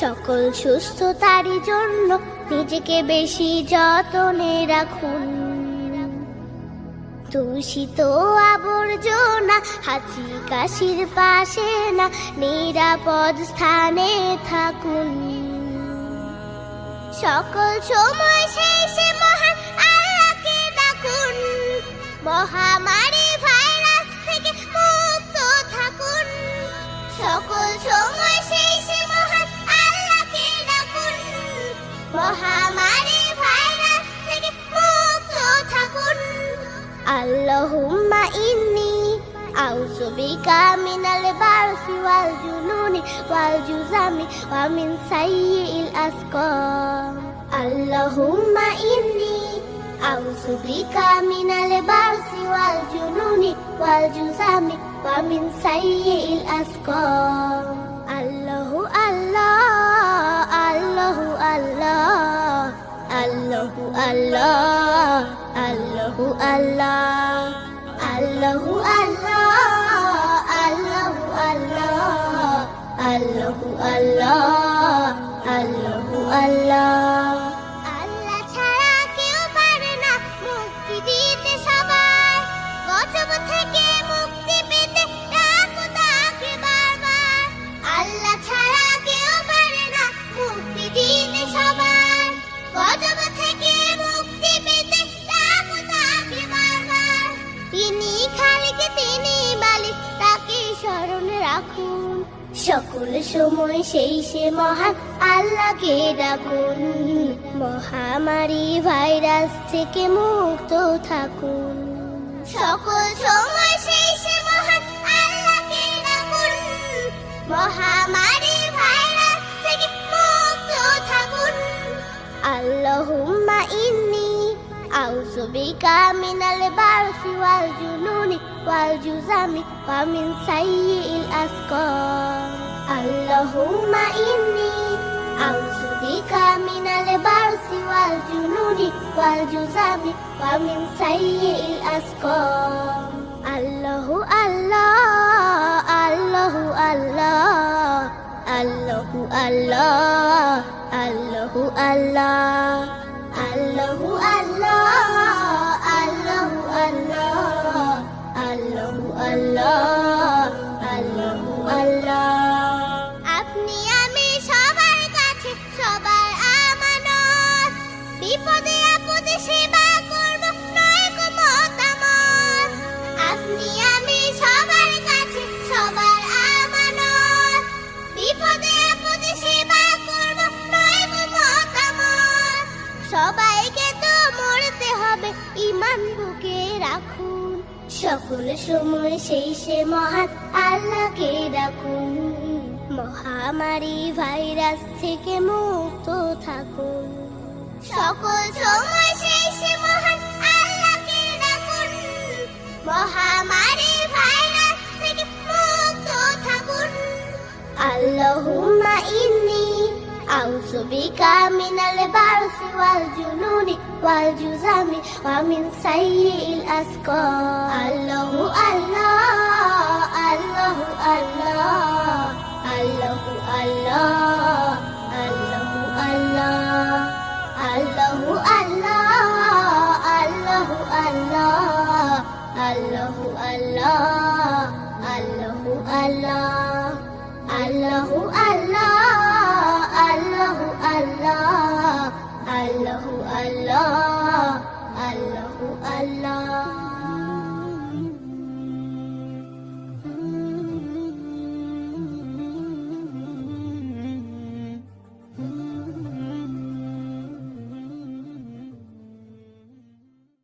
সকল সুস্থতারই জন্য নিজেকে বেশি যতনে রাখুন। দূষিত আবর্জনা হাঁচি কাশির পাশে না, নিরাপদ স্থানে থাকুন। সকল সময় শেষে মহান আল্লাহকে ডাকুন, মহামারী ভাইরাস থেকে মুক্ত থাকুন। সকল সময় শেষে মহান আল্লাহকে ডাকুন, মহামারী ভাইরাস থেকে মুক্ত থাকুন। আল্লাহুম্মা ইন্নী আউযু বিকা মিনাল বারসি ওয়াল জুনুনি ওয়াল জুজামি ওয়া মিন সাইয়্যিল আসকাম। আল্লাহুম্মা ইন্নী আউযু বিকা মিনাল বারসি ওয়াল জুনুনি ওয়াল জুজামি ওয়া মিন সাইয়্যিল আসকাম। আল্লাহু আল্লাহ, আল্লাহু আল্লাহ, আল্লাহু আল্লাহ, আল্লাহু আল্লাহ, আল্লাহু আল্লাহ, আল্লাহু আল্লাহ, আল্লাহু আল্লাহ, আল্লাহু আল্লাহ। আল্লাহ ছাড়া কেউ পারে না মুক্তি দিতে সবাই, গজব থেকে মুক্তি পেতে ডাকো তাকে বারবার। আল্লাহ ছাড়া কেউ পারে না মুক্তি দিতে সবাই, গজব থেকে মুক্তি পেতে ডাকো তাকে বারবার। তিনি খালিক, তিনি মালিক, তাকে স্মরণে রাখুন। সকল সময় সেই সে মহান আল্লাহকে ডাকুন, মহামারী ভাইরাস থেকে মুক্ত থাকুন। সকল সময় সেই সে মহান আল্লাহকে ডাকুন, মহামারী ভাইরাস থেকে মুক্ত থাকুন। আল্লাহুম্মা ইন্নী আউযু বিকা মিনাল বারসি ওয়াল জুনুনি ওয়াল জুজামি ওয়া মিন সাইয়্যিল আসকাম। আল্লাহুম্মা ইন্নী আউযু বিকা মিনাল বারসি ওয়াল জুনুনি ওয়াল জুজামি ওয়া মিন সাইয়্যিল আসকাম। আল্লাহু আল্লাহ, আল্লাহু আল্লাহ, আল্লাহু আল্লাহ, আল্লাহু আল্লাহ, আল্লাহু আল্লাহ, আল্লাহু আল্লাহ, আল্লাহু আল্লাহ, আল্লাহু আল্লাহ। আপনি আমি সবার কাছে সবার আমানত, বিপদে আপদে সেবা করব নয় গো মতামত। আপনি আমি সবার কাছে সবার আমানত, বিপদে আপদে সেবা করব নয় গো মতামত। সবাইকে তো মরতে হবে, ঈমান বুকে রাখুন। সকল সময় সেই সে মহান আল্লাহকে ডাকুন, মহামারী ভাইরাস থেকে মুক্ত থাকুন। সকল সময় সেই সে মহান আল্লাহকে ডাকুন, মহামারী ভাইরাস থেকে মুক্ত থাকুন। আল্লাহুম্মা ইন্নী আউযু বিকা মিনাল বারসি ওয়াল জুনুনি ওয়াল জুজামি ওয়া মিন সাইয়্যিল আসকাম। আল্লাহু আল্লাহ, আল্লাহু আল্লাহ, আল্লাহু আল্লাহ, আল্লাহু আল্লাহ, আল্লাহু আল্লাহ, আল্লাহু আল্লাহ, আল্লাহু আল্লাহ, আল্লাহু আল্লাহ, আল্লাহু আল্লাহ, আল্লাহু আল্লাহ, আল্লাহু আল্লাহ, আল্লাহু আল্লাহ।